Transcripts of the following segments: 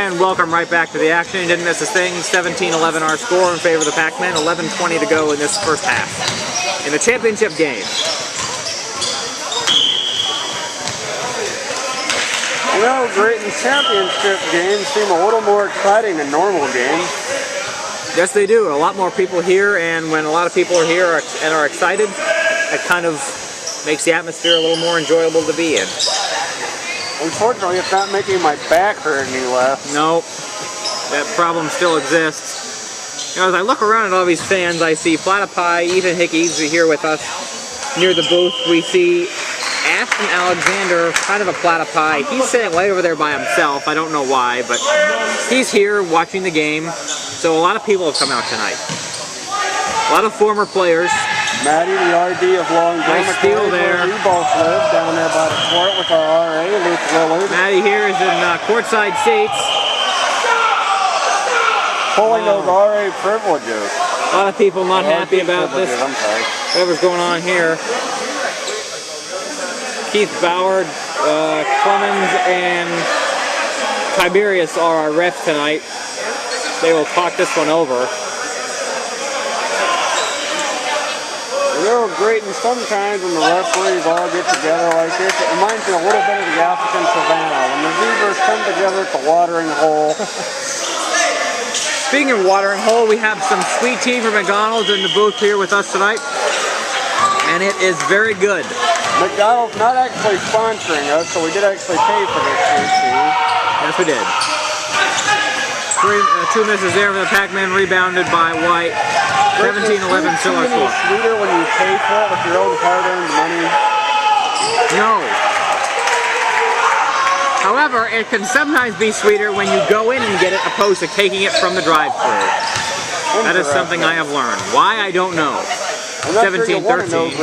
And welcome right back to the action. You didn't miss a thing. 17-11 our score in favor of the Pac-Man. 11:20 to go in this first half in the championship game. You know, Drayton's championship games seem a little more exciting than normal games. Yes, they do. A lot more people here, and when a lot of people are here and are excited, it kind of makes the atmosphere a little more enjoyable to be in. Unfortunately, it's not making my back hurt any less. No, that problem still exists. You know, as I look around at all these fans, I see Platypi, Ethan Hickey's here with us near the booth. We see Ashton Alexander, kind of a Platypi. He's sitting way over there by himself. I don't know why, but he's here watching the game. So a lot of people have come out tonight. A lot of former players. Maddie, the RD of Long Nice steal there. We both live down there by the court with our RA, Luke Lillard. Maddie here is in courtside seats. Pulling those RA privileges. A lot of people not happy about this. I'm sorry. Whatever's going on here. Keith Bauer, Clemens, and Tiberius are our refs tonight. They will talk this one over. You know, great, and sometimes when the referees all get together like this, it reminds me a little bit of the African Savannah, when the zebras come together at the watering hole. Speaking of watering hole, we have some sweet tea from McDonald's in the booth here with us tonight, and it is very good. McDonald's not actually sponsoring us, so we did actually pay for this sweet tea. Yes, we did. Two misses there for the Pac-Man, rebounded by White. 17-11 still our score. Sweeter when you pay for it with your own hard-earned money? No. However, it can sometimes be sweeter when you go in and get it opposed to taking it from the drive-thru. That is something I have learned. Why, I don't know. 17-13.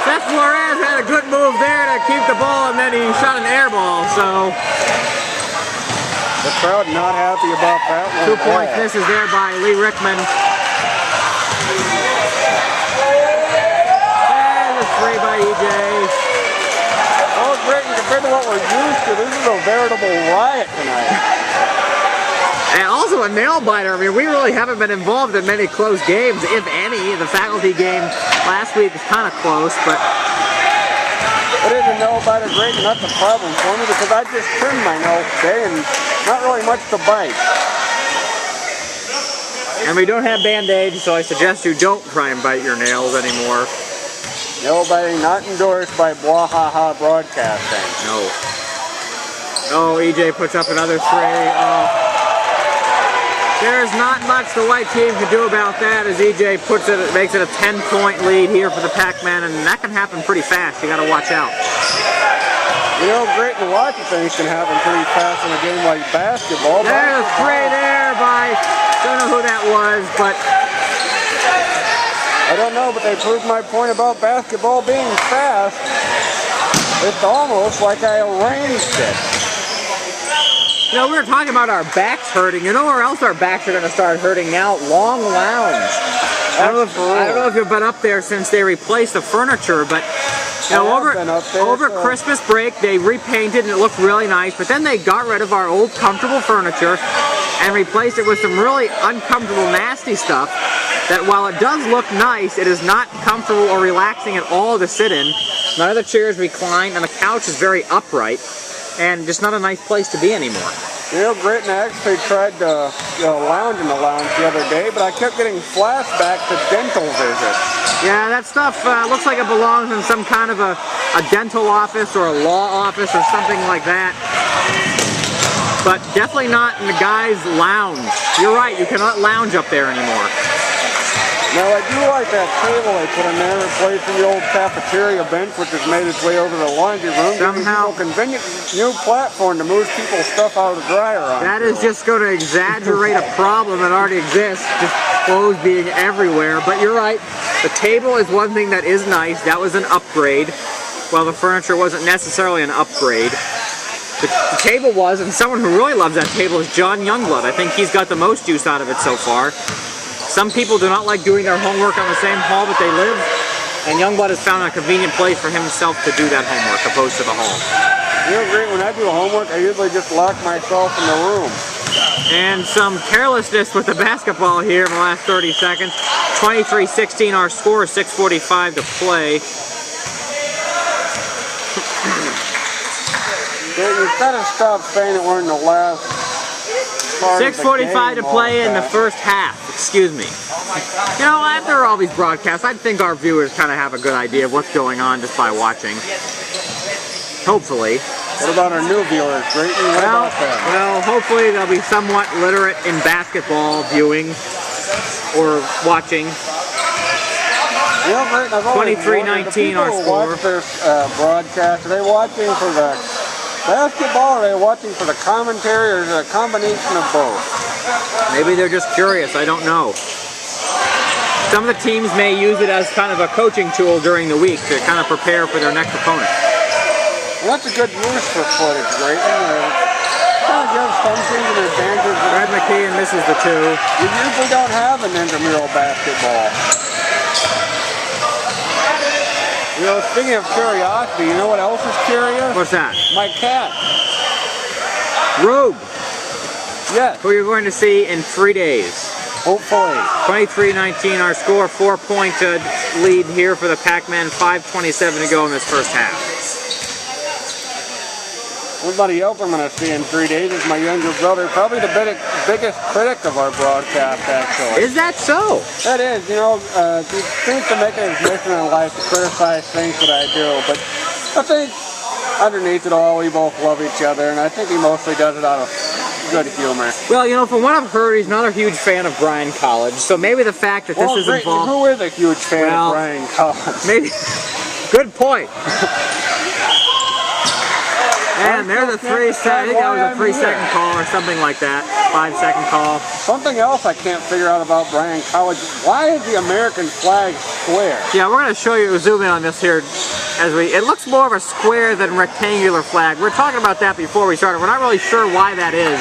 Seth Flores had a good move there to keep the ball, and then he shot an air ball, so... The crowd not happy about that one. 2 point misses there by Lee Rickman. And a three by EJ. Oh, great, compared to what we're used to, this is a veritable riot tonight. And also a nail biter. I mean, we really haven't been involved in many close games, if any. The faculty game last week was kind of close, but... It is a nail biter, great, and that's the problem for me because I just trimmed my nails today and not really much to bite. And we don't have Band-Aids, so I suggest you don't try and bite your nails anymore. Nail biting not endorsed by Bwahaha Broadcasting. No. Oh, EJ puts up another three. Oh. There's not much the white team can do about that as EJ puts it, makes it a 10-point lead here for the Pac-Man, and that can happen pretty fast. You got to watch out. You know, great, and a lot of things can happen pretty fast in a game like basketball. There's a three there by, don't know who that was, but... I don't know, but they proved my point about basketball being fast. It's almost like I arranged it. You know, we were talking about our backs hurting. You know where else our backs are going to start hurting now? Long Lounge. I don't know if you've been up there since they replaced the furniture, but you know, over Christmas break they repainted and it looked really nice, but then they got rid of our old comfortable furniture and replaced it with some really uncomfortable, nasty stuff that while it does look nice, it is not comfortable or relaxing at all to sit in. None of the chairs recline and the couch is very upright. And just not a nice place to be anymore. You know, Grit and I actually tried to lounge in the lounge the other day, but I kept getting flashbacks to dental visits. Yeah, that stuff looks like it belongs in some kind of a dental office or a law office or something like that. But definitely not in the guys' lounge. You're right, you cannot lounge up there anymore. Now, I do like that table they put in there, replacing the old cafeteria bench, which has made its way over to the laundry room. Somehow, a convenient new platform to move people's stuff out of the dryer on. That is just going to exaggerate a problem that already exists, just clothes being everywhere. But you're right, the table is one thing that is nice. That was an upgrade, while the furniture wasn't necessarily an upgrade. The table was, and someone who really loves that table is John Youngblood. I think he's got the most use out of it so far. Some people do not like doing their homework on the same hall that they live, and Youngblood has found a convenient place for himself to do that homework opposed to the hall. You know, great, when I do homework, I usually just lock myself in the room. And some carelessness with the basketball here in the last 30 seconds. 23-16 our score, 6:45 to play. You've got to stop saying that we're in the last part 6:45 to play in the first half, excuse me. You know, after all these broadcasts, I think our viewers kind of have a good idea of what's going on just by watching. Hopefully. What about our new viewers, Drayton? What about them? Well, hopefully they'll be somewhat literate in basketball viewing or watching. You know, Drayton, I've always 23-19 our score. Watch this broadcast. Are they watching for the basketball, or are they watching for the commentary, or is it a combination of both? Maybe they're just curious, I don't know. Some of the teams may use it as kind of a coaching tool during the week to kind of prepare for their next opponent. Well, that's a good use for footage, right? Kind of gives some teams an advantage. Brad McKeon misses the two. We usually don't have an intramural basketball. You know, speaking of curiosity, you know what else is curious? What's that? My cat. Rogue. Yes. Who you're going to see in 3 days. Hopefully. 23-19 our score, 4-point lead here for the Pac-Man, 5:27 to go in this first half. Somebody else I'm going to see in 3 days is my younger brother, probably the biggest critic of our broadcast, actually. Is that so? That is, you know, he seems to make it his mission in life to criticize things that I do, but I think underneath it all, we both love each other, and I think he mostly does it out of good humor. Well, you know, from what I've heard, he's not a huge fan of Bryan College, so maybe the fact that this is involved... Who is a huge fan of Bryan College? Maybe... Good point. And there's a 3 second, I think that was a 3-second call or something like that. 5-second call. Something else I can't figure out about Bryan College. Why is the American flag square? Yeah, we're going to show you, zoom in on this here as it looks more of a square than rectangular flag. We're talking about that before we started. We're not really sure why that is.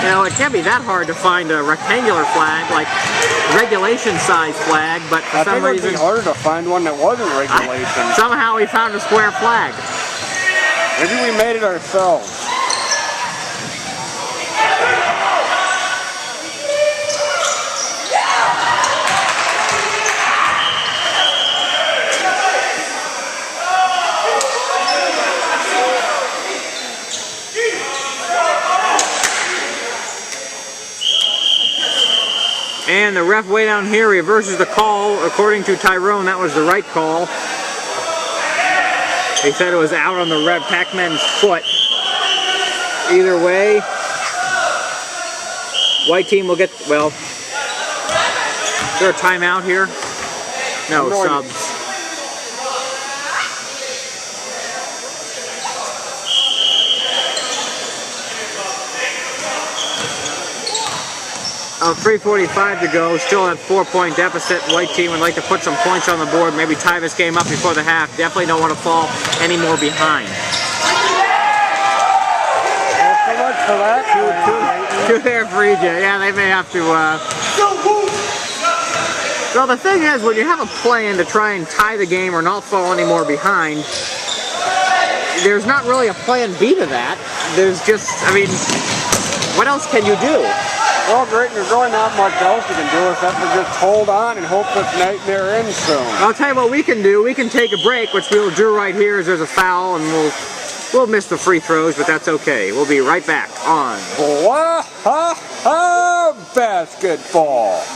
You know, it can't be that hard to find a rectangular flag, like regulation size flag, but for some reason... it would be harder to find one that wasn't regulation. Somehow we found a square flag. Maybe we made it ourselves. And the ref way down here reverses the call. According to Tyrone, that was the right call. He said it was out on the red Pac-Man's foot. Either way, white team will get, well, is there a timeout here? No, subs. Oh, 3:45 to go, still at 4-point deficit. White team would like to put some points on the board, maybe tie this game up before the half. Definitely don't want to fall any more behind. Well, so much for that. Two there for EJ. Yeah, they may have to... Well, the thing is, when you have a plan to try and tie the game or not fall any more behind, there's not really a plan B to that. There's just, I mean, what else can you do? Well, Drayton, there's really not much else you can do except for just hold on and hope this nightmare ends soon. I'll tell you what we can do. We can take a break, which we'll do right here as there's a foul, and we'll miss the free throws, but that's okay. We'll be right back on Basketball.